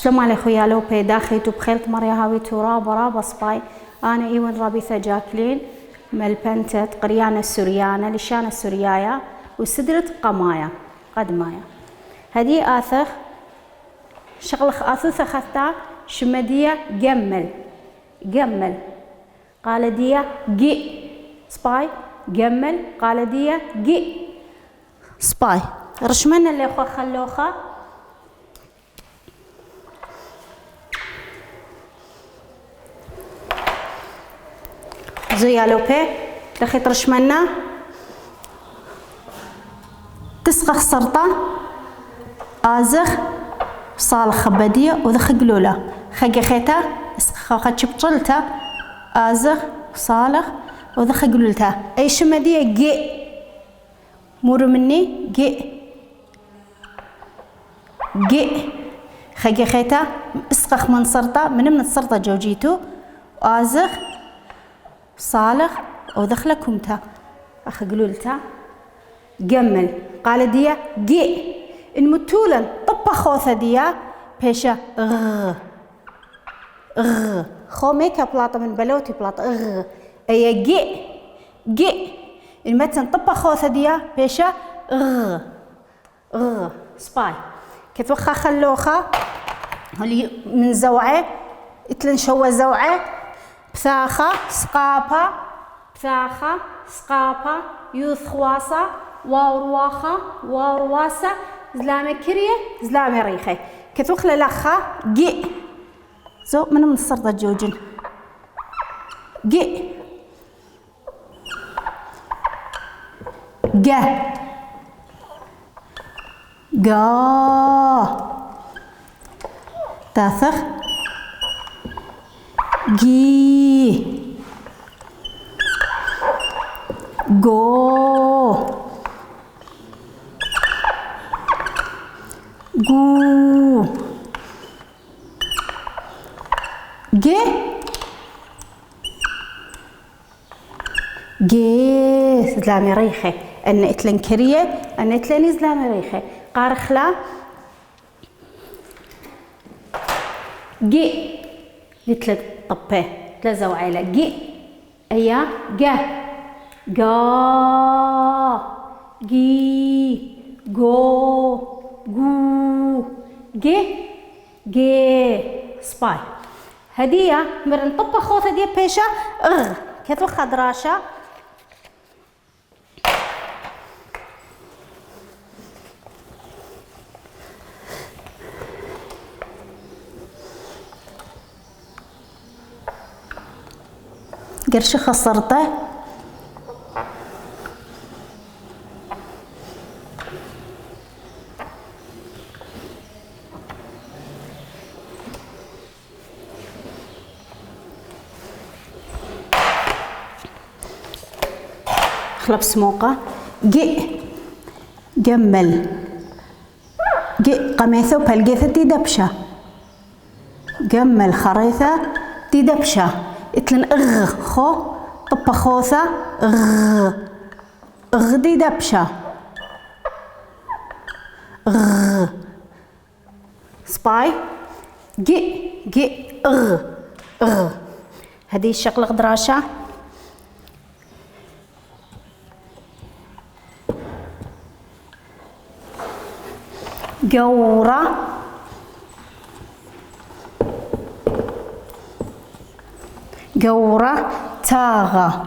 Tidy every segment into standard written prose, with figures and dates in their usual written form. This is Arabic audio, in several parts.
شلون مالي خويا لوبي داخيتو بخيلت مريا هاويتو رابا سباي. أنا إيون رابيثة جاكلين ملبنتة قريانة السوريانة لشانة السوريايا وسدرة قمايا قدمايا. هدي آثخ شغلخ آثوث أخذتها شمدية جمل قال ديا جي سباي جمل قال ديا جي سباي. رشمنا اللي خو خلوخه زويا لوبي دخيت رشمنا تسقخ سرطة آزخ صالح خبدية وذخ قلولة خجي خيتا خاتش بطلتا آزخ صالح وذخ قلولتا أي شمدية جي مورو مني جي خجي خيتا اسقخ من سرطة من السرطة جوجيتو آزخ صالح ودخلكمتا أخ قلولتا جمل قال ديا جي المتولا طبا خوثة ديا بيشا خو ميكا بلاطة من بلوتي بلاطة أي جي المتن طبا خوثة ديا بيشا سباي كيف وخا خلوخا اللي من زوعه اتلن شو زوعه بثاخة سقابة يوث خواسة وارواسة زلامة كريه زلامة ريخة كتوخ للخا جي زو من السرطة جوجن جي جا تاثخ جي جو جي زلامي ريخة أن إتلن كريه أن إتلن زلامي ريخة قارخلا جي لتلت طبه تلزو عيلة جي أيا جا جي جو جي سباي. هدية مرن طبة خوثة دي بيشا كتو خضراشة قرش خسرته خلب سموقة جي جمل جي قميثة وبلقيثة دي دبشة جمل خريثة دي دبشة اتلن خو طبة خوثة دي دبشة سباي جي هذه الشغلة غدراشة جورة تاغا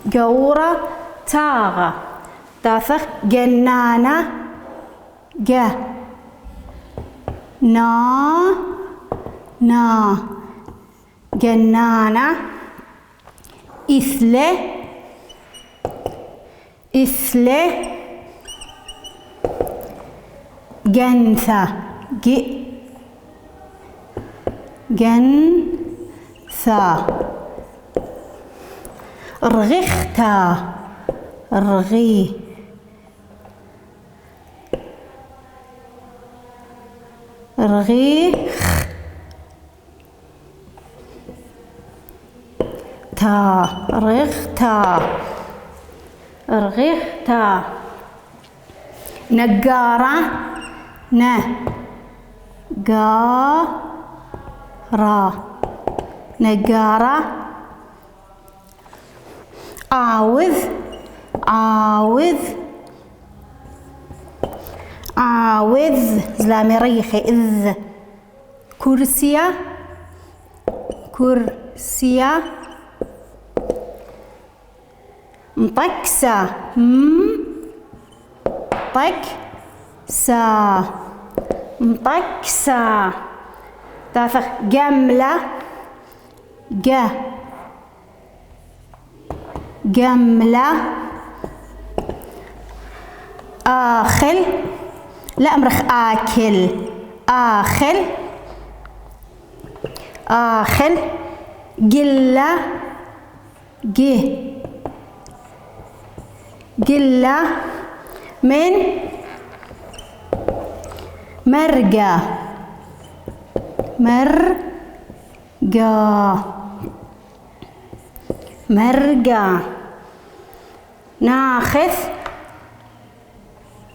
جورة تاغا تاثخ جنانة نا جنانة إثلة جنثة جنثة رغختا رغيخ تا رغتا رغتا. نجارة نجارة نجارة. عاوذ عاوذ عاوذ زلامي ريخي إذ. كرسية كرسية. مطكسة مطكسة مطكسة. تافخ جملة جملة. آخل لا أمرخ آكل آخل آخل. قلة قلة من مرقة مرقة مرقة. ناخذ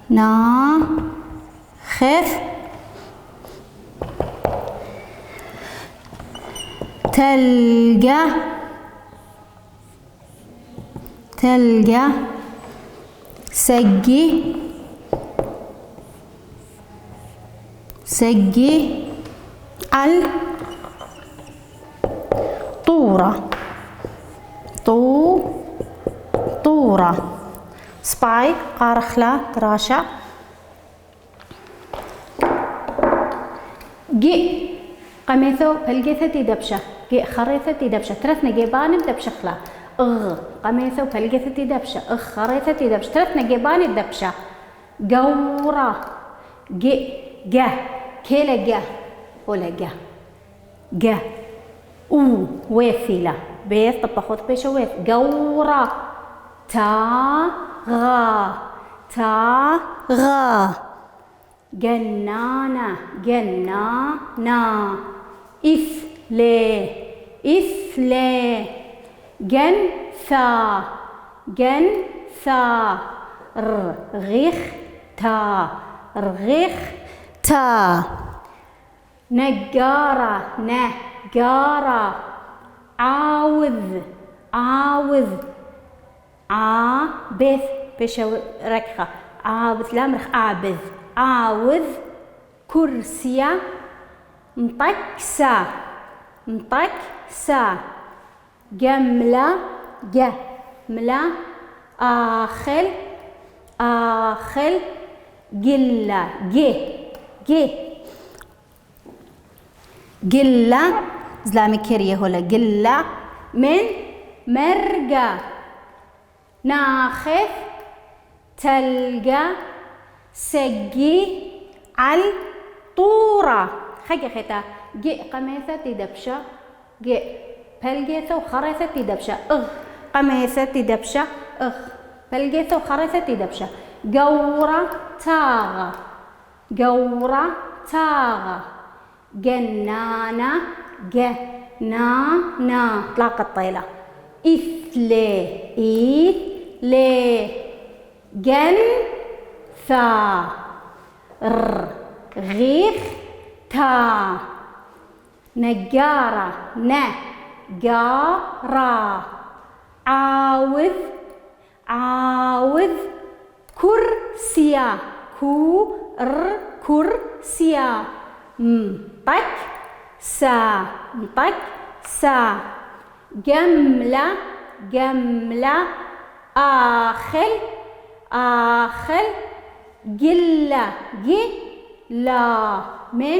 ناخذ. تلقى تلقى. سقي سقي. طورة طورة. سباي قارخلة تراشا. جي قميثو بلقيثتي دبشة. جي خريثتي دبشة. ترث نجيبان بدبشخلة. قميثو بلقيثتي دبشة. خريثتي دبشة. ترث نجيبان بدبشة. قورة جا كيلا جا ولا جا ويثيلا بيت طبخوت بيش ويث. قورة تاغا. جنانة جنانا. إثلي جنثا رغيختا. نجارة عاوذ عابث بيش ركخة. عابث لا مرخ عابث. عاوذ. كرسية مطكسة جملة آخل قلة قلة زلامي كيرية هولا. قلة من مرقة. ناخذ تلقى سقي طورة. خيتا جي قميثة تدبشة. جي بلقيثة وخريثة تدبشة. قميثة تدبشة. بلقيثة وخريثة تدبشة. قورة تاغة. جنانة طلاق الطيلة. إثلي جنثا رغيختا. نجارة عاوذ كرسية كرسية. مطكسة. جملة آخل قلة من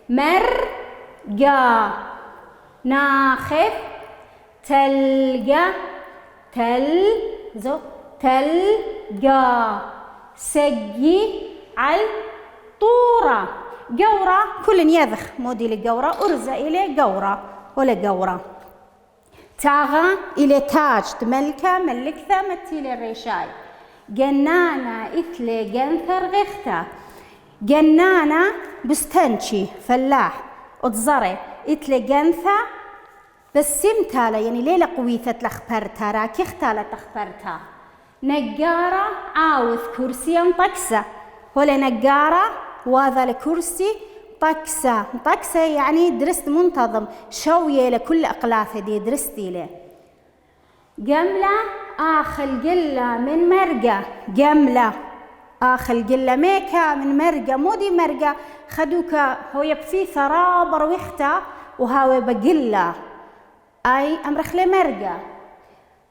مرقة. ناخذ تلقى سقي طورة. قورة كل يذخ مودي لقورة. أرزة إلى قورة ولا قورة. تاغا إلى تاج تملكة ملكثة متيل الريشاي. جنانة إثلي جنثر غيختا. جنانة بستنشي فلاح أتزري إثلي جنثة بس سمتالا يعني ليلة قويثة لخبرتها راكي اختالة لخبرتها. نقارة عاوث كرسي طكسة، ولا نقارة وهذا الكرسي طكسة. طكسة يعني درست منتظم، شوية لكل أقلاثة دي درستي له. جملة آخل قلة من مرقة، جملة آخل قلة ميكا من مرقة، مو دي مرقة خدوكا هو يبثي ثرابر ويختا وهاوي بقلة أي أمرخ مرقة.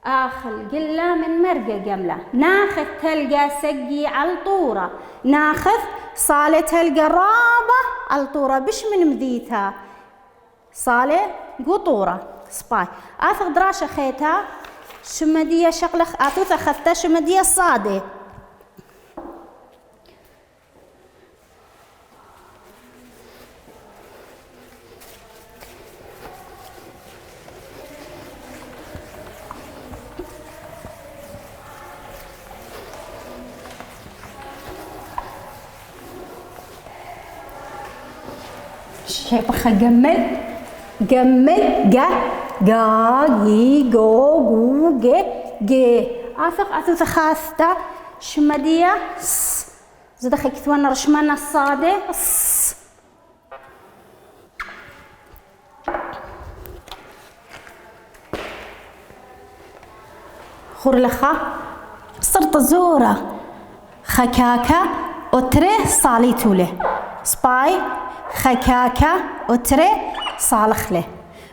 آخل قلة من مرقة جملة. ناخذ تلقى سقي علطورة، ناخذ صالة تلقى رابة علطورة بش من مذيتها صالة قطورة سباي. آثق دراشة خيتها شمدية شقلخ آثوث أخذتها شمدية صادة. شيبخ جمل جمل جا جا جي جو جو جي جي. آثق خاثتا شمدية س زدخي كتوانا رشمانا الصادة س. خورلخا صرت زورة خكاكا أتري صاليتو له سباي خكاكا أتري صالخ له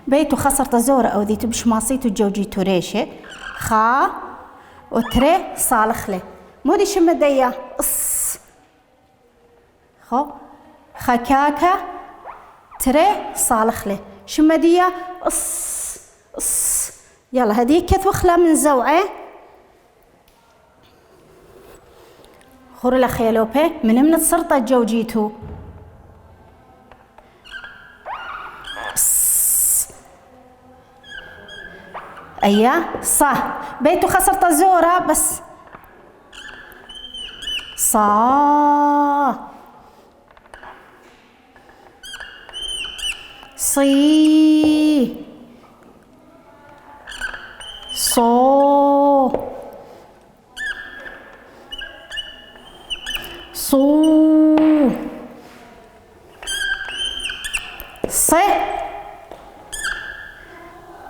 بيتو خسرت زورة أو ذي تبش ماصيتو جوجيتو ريشة خا أتري صالخ له مودي شمدية أص خو خكاكا تري صالخ له شمدية أص أص. يلا هذيك كثوخلة من زوعة خورلا خيالوبي من السرطة جوجيتو أيا صح بيتو خسرت زورة بس صا صي صو صو ص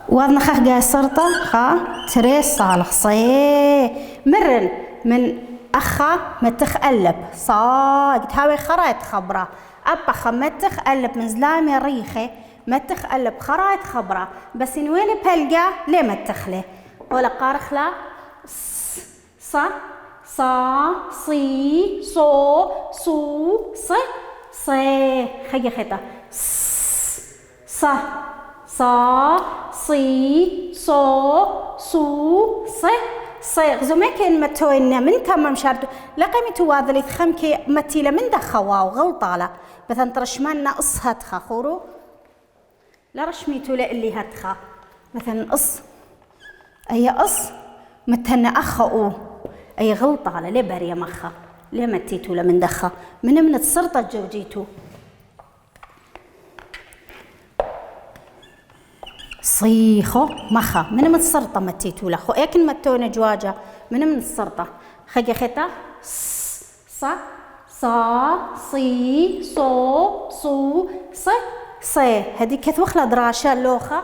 وضنا خخ جاي سرطة خا تري صالح صي مرن من أخا متخ قلب صاق تهاوي خرايط خبرة أبا خا متخ قلب من زلامي ريخي متخ قلب خرايط خبرة بس إن وين بلقى ليه متخله ولا قارخلا صا صا صي صو صو ص صي خي خيطة صا صا صي صو صو ص صي زوما كان متوينا من تمام شارتو لقيمتو واذا اللي خمكي متيله من دخواو غلطاله مثلا ترشمنا قصها خورو لا رشميتو لا اللي هتخا مثلا قص اي قص متنا اخو اي غلطاله لي بريا مخا ليه متيتو لمن دخا من السرطه جوجيتو صيخو مخا من السرطة متيتو لخو اكن متونا جواجة من السرطة خجي خيتا صا صا صي صو صو صي صي هدي كتوخلا دراشة لوخة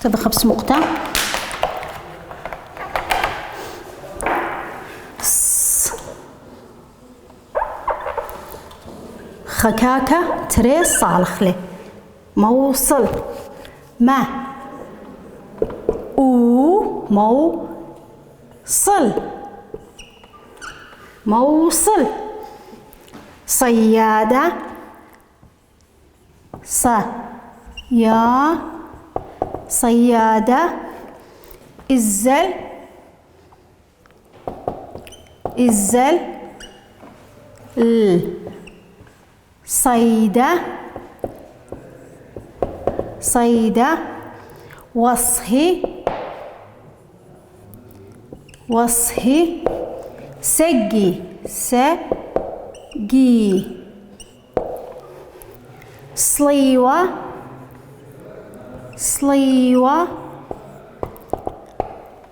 تدخل مقطع خكاكة تري صالخلي موصل ما او موصل موصل صيادة يا صيادة الزل صيدة وصهي سقي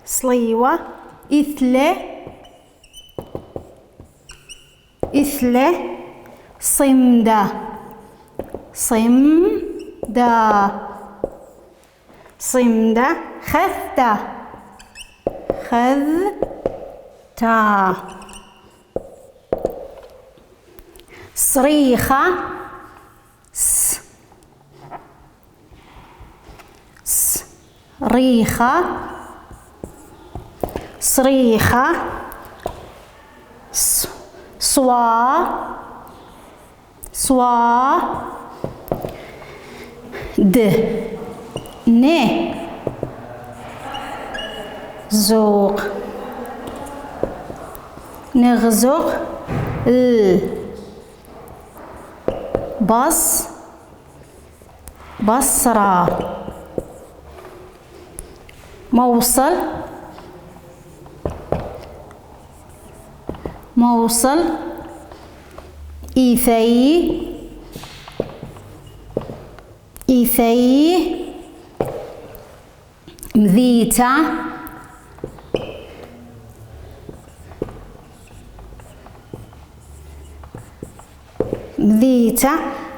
صليوة إثلة صمدة خذتا صريخة صريخة صواد نغزق بصرة موصل إيثي مذيتة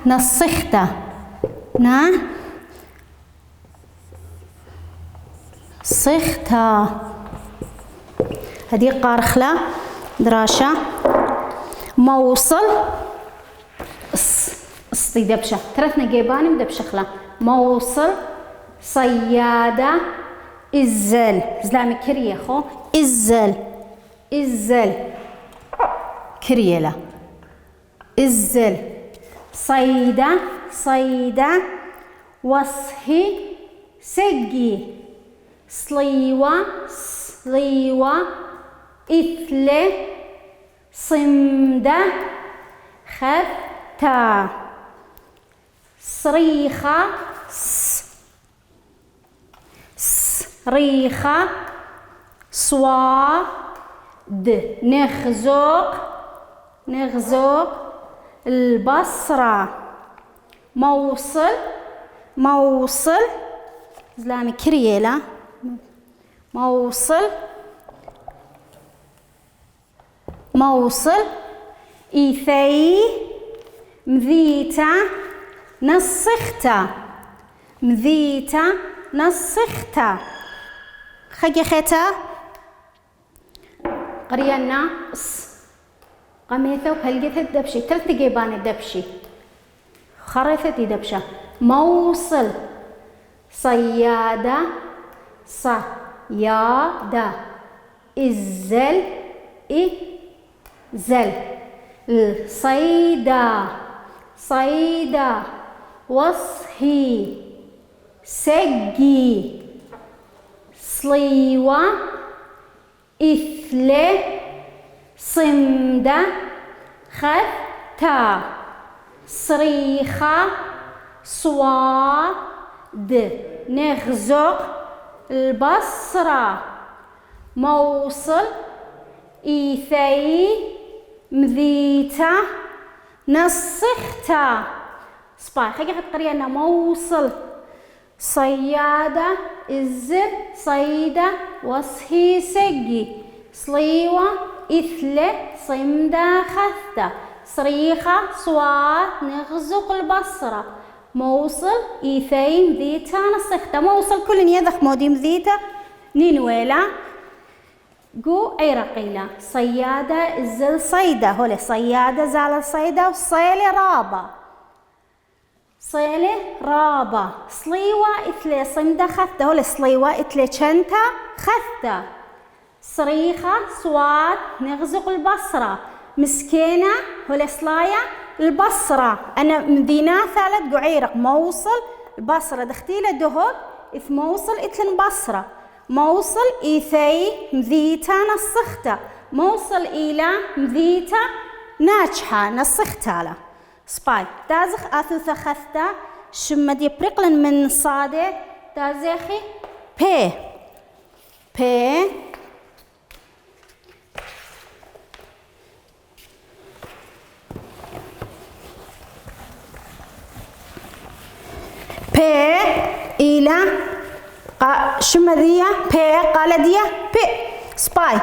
نسخته هذه قارخلة دراشة موصل اصطي دبشة ثلاث نقيبان مدبشخلة موصل صيادة الزل زلامي كريه خو الزل كريلة الزل صيدة وصهي سقي صليوة إثلة صمدة خذتا صريخة صواد نغزق البصرة موصل زلامي كريلة موصل إيثي مذيتة نسخته خجختا قرينا قميثة وهلقيتها الدبشي ثلاث جيبان الدبشي خريثة دبشة موصل صيادة الزل صيدة وصهي سقي صليوة إثلة صمدة خذتا صريخة صواد نغزق البصرة موصل إيثي مذيتة نسختا صباح خلي قرينا موصل صيادة الزر صيدة وصهي سقي صليوة إثلة صمدة خذته صريخة صوات نغزق البصرة موصل إيثي مذيتة نسخته موصل كل يذخ مودي مذيتة نينويلا قو عرقيلة صيادة الزل صيدة هولي صيادة زال صيدة وصيلة رابة صليوة إثلي صمدة خذته هولي صليوة إثلي شنتا خذته صريخة صوات نغزق البصرة مسكينة هولي صلاية البصرة أنا مذينا ثالث قعيرق موصل البصرة دختيلة دهب إث موصل إثن بصرة موصل إيثي مذيتا نصختة موصل إلى مذيتا ناجحة نصختة له سباي تازخ آثو ثخثتا شمد يبرقلن من صادة تازخي بي بي بي إلى شمذية بي قالدية بي سباي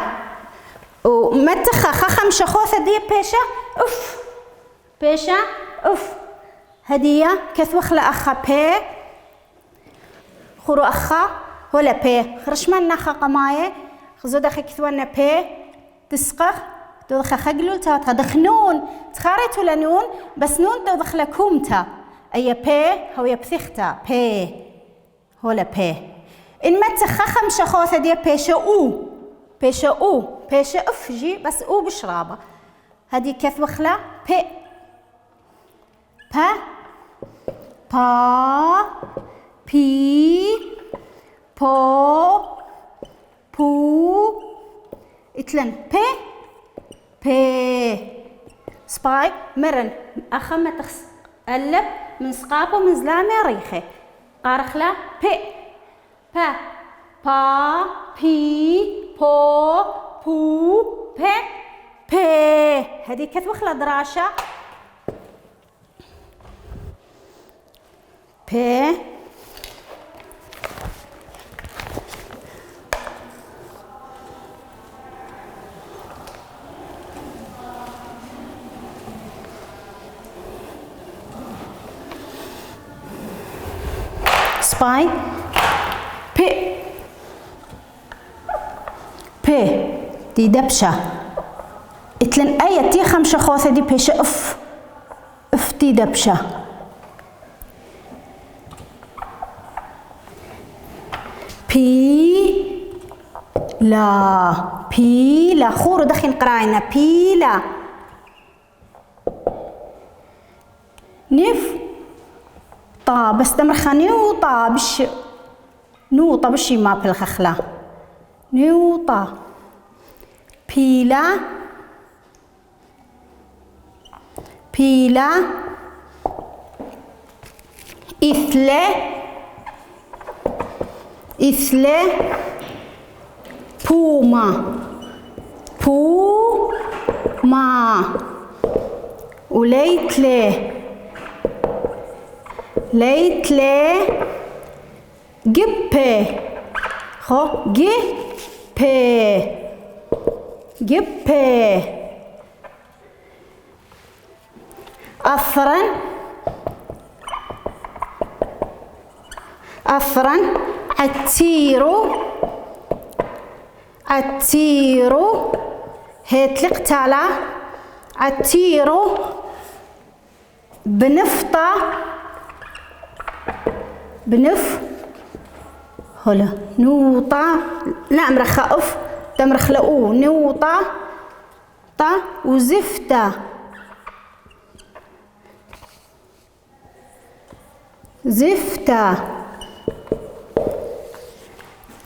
ومتخا خخم شخوثة دي بيشا أف بيشا أف هدية كثوخلة أخا بي خورو أخا ولا بي خرشمان نخا قماية خزود أخي كثوانا بي تسقخ تدخل خقلول تاتها دخنون تخاريتو لنون بس نون تدخل كومتا أي بي هو يبثختا بي ولا بي إن ما تخخم شخوثة دي بيشا أو بيشا أو بيشا أفجي بس أو بشرابة هدي كيف وخلا بي با با بي بو بو إتلن بي بي سباي مرن أخمة قلب من سقاپه من زلامه ريخه قارخلا بي با با بي بو بو بي بي هذه كتوخلا دراشة بي سباي بي بي دي دبشة اتلن اي تي خمشة خوثة دي بيشة اف اف دي دبشة بي لا بي لا خورو دخين قراينا بي لا نف طا بس تمرخا نيوطا بش نوطا بشي ما بالخخلة نيوطا بيلا بيلا إثلة إثلة بوما بوما وليتلة ليتلي جبه خو جبه جبه أثرا أثرا عتيرو عتيرو هيتلق تالا عتيرو بنفطة بنف هلا نوطا لا مرخا اف تمرخ لاو نوطا طا وزفتا زفتا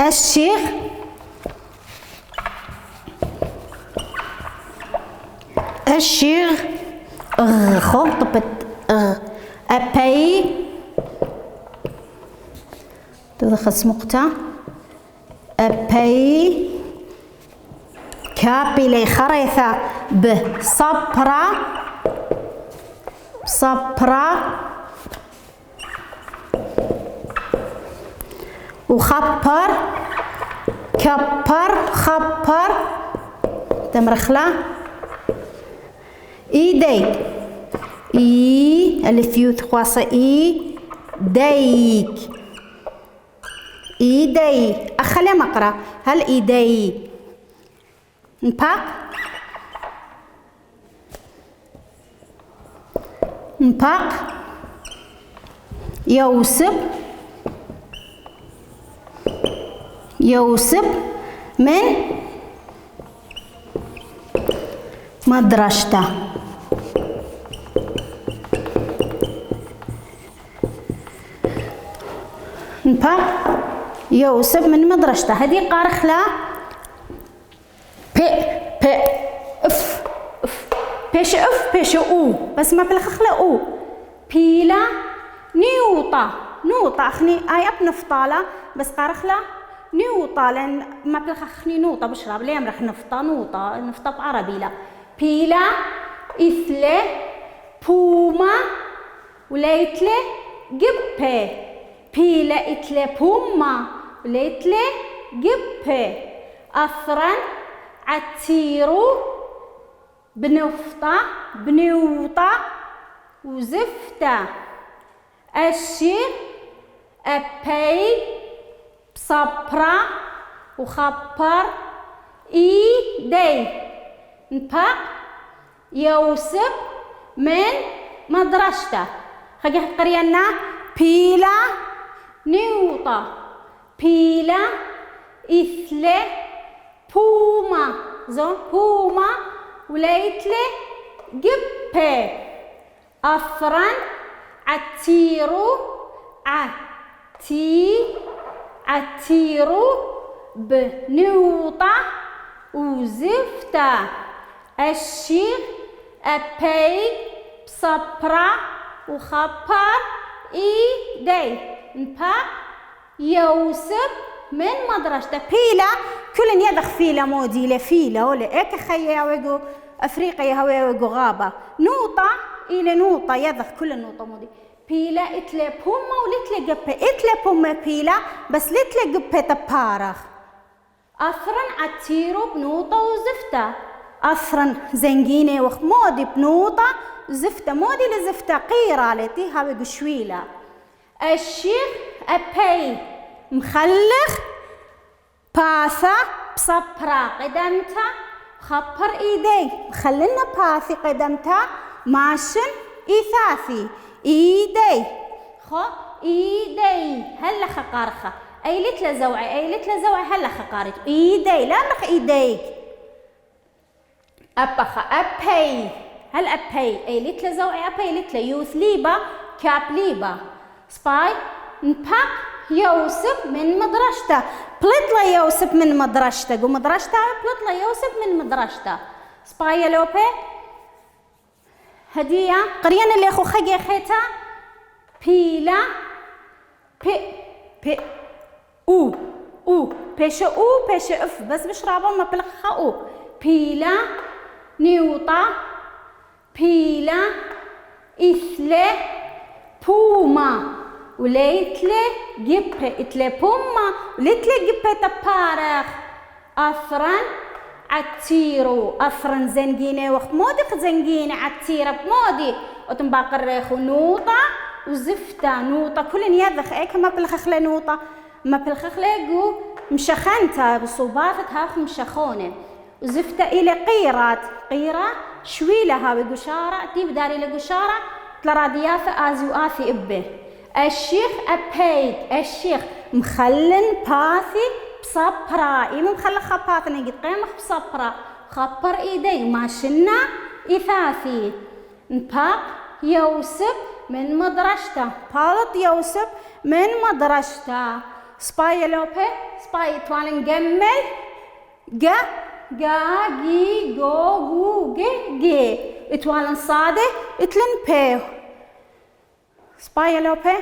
الشيخ الشيخ خطبت أبي تدخل مقطع أبي كابي لي خريثة بصبرة صبرة وخبر كبر خبر تمرخلة إيدي إي الثيوث خواصة إي ديك إيدي أخلي مقرأ هل إيدي نباق نباق يوسف يوسف من مدرسته نبا يوسف من مدرسته هدي قارخلا بي اف بيش اف بيش او بس ما بالخخلا او بيلا نوطة اخني اي اب نفطالة بس قارخلا نوطة لان ما بالخخني نوطة بشرب ليه راح نفطة نوطة بعربي لا بيلا إثلة بوما وليتلة جبة بيلا إثلة بوما وليتلة جبة أثرا عتيرو بنوطة وزفتة الشيخ أبي بصبرة وخبر إيدي نبا يوسف من مدرسته خلي قرينا بيلا نوطة بيلا إثلة بوما بوما وليتلة جبة أثرا عتيرو عتيرو بنوطة وزفتة الشيخ أبي بصبرة وخبر إيدي نبا يوسف من مدرسته بيلا كل يدخ فيلا مودي لفيلا ولا إيك خيا ويجو أفريقيا هوا ويجو غابة نوطة إلى نوطة يدخ كل نوطة مودي بيلا إتلا بوما ولتلا جبة إتلا بوما بيلا بس لتلا جبة تبارخ أثرا عتيرو بنوطة وزفتة أثرا زنجينة وخمودي بنوطة زفتة مودي لزفتة قيرة لتي هاوي قشويلة الشيخ أبي مخلخ باثا بصبرا قدمتا خبر إيدي مخلنا باثي قدمتا ماشن إثاثي إيدي إيدي هلا خقارخة أي لتلا زوعي هلا خقارج إيدي لا نخ إيديك أبخ أبي هل أبي أي لتلا زوعي أبي لتلا يوث ليبا كاب ليبا سباي نباق يوسف من مدرسته بلطلا يوسف من مدرسته ومدرسته بلطلا يوسف من مدرسته سباي لوبي هدية قرينا اللي أخو خجي خيتا بيلا بي بيش اف بس بشربه ما بلخها او بيلا نيوطة بيلا إثلة بوما وليتلة جبة إتلة بوما وليتلة جبة تبارخ أثرا عتيرو أثرا زنجينة وخمودك زنجينة عتيرة بمودي وتنباقر نوطة وزفتة نوطة كل يدخ ايك ما بالخخلة نوطة ما بالخخلة جو مشخنتها بصوباتها مشخونة وزفتة إلى قيرة شويلة هاوي قشارة تيب داري لقشارة تلرادياثة آزي وآثي إبه الشيخ أبيد الشيخ مخلن باثي بصبرا إيمو مخلخ باثي نجد قيمخ بصبرا خبر إيدي ماشنا إثاثي نباق يوسف من مدرسته بالط يوسف من مدرسته سباي لوبي سباي توالن جمل جا جي جو جي اتوالن صاده اتلن بيه سباي لوبي